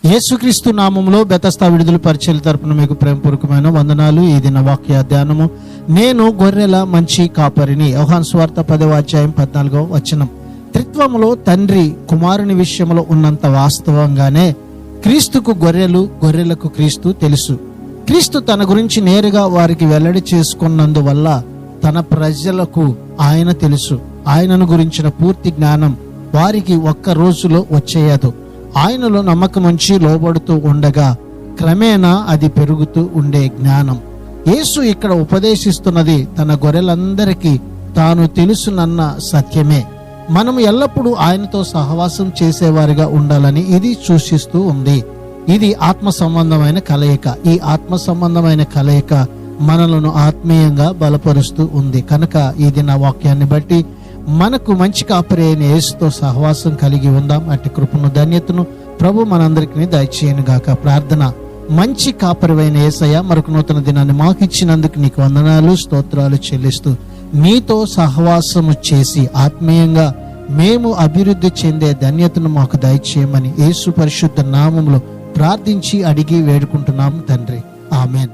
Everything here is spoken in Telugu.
యేసుక్రీస్తు నామములో బెతస్తా విడుదల పరిచర్య తరపున మీకు ప్రేమపూర్వకమైన వందనాలు. ఈ దిన వాక్య ధ్యానము, నేను గొర్రెల మంచి కాపరిని. యోహాను సువార్త 10వ అధ్యాయం 14వ వచనం. త్రిత్వములో తండ్రి కుమారుని విషయంలో ఉన్నంత వాస్తవంగానే క్రీస్తుకు గొర్రెలు, గొర్రెలకు క్రీస్తు తెలుసు. క్రీస్తు తన గురించి నేరుగా వారికి వెల్లడి చేసుకున్నందువల్ల తన ప్రజలకు ఆయన తెలుసు. ఆయనను గురించిన పూర్తి జ్ఞానం వారికి ఒక్క రోజులో వచ్చేయదు. ఆయనలో నమ్మకం ఉంచి లోబడుతూ ఉండగా క్రమేణా అది పెరుగుతూ ఉండే జ్ఞానం. యేసు ఇక్కడ ఉపదేశిస్తున్నది తన గొర్రెలందరికీ తాను తెలుసునన్న సత్యమే. మనము ఎల్లప్పుడూ ఆయనతో సహవాసం చేసేవారిగా ఉండాలని ఇది సూచిస్తూ ఉంది. ఇది ఆత్మ సంబంధమైన కలయిక. ఈ ఆత్మ సంబంధమైన కలయిక మనలను ఆత్మీయంగా బలపరుస్తూ ఉంది. కనుక ఈ దిన వాక్యాన్ని బట్టి మనకు మంచి కాపరి అయిన యేసుతో సహవాసం కలిగి ఉందాం. అట్టి కృపను, ధన్యతను ప్రభు మనందరికీ దయచేయను గాక. ప్రార్థన. మంచి కాపరివైన యేసయ్య, మరొక నూతన దినాన్ని మాకు ఇచ్చినందుకు నీకు వందనాలు, స్తోత్రాలు చెల్లిస్తూ నీతో సహవాసము చేసి ఆత్మీయంగా మేము అభివృద్ధి చెందే ధన్యతను మాకు దయచేయమని యేసు పరిశుద్ధ నామములో ప్రార్థించి అడిగి వేడుకుంటున్నాము తండ్రి. ఆమెన్.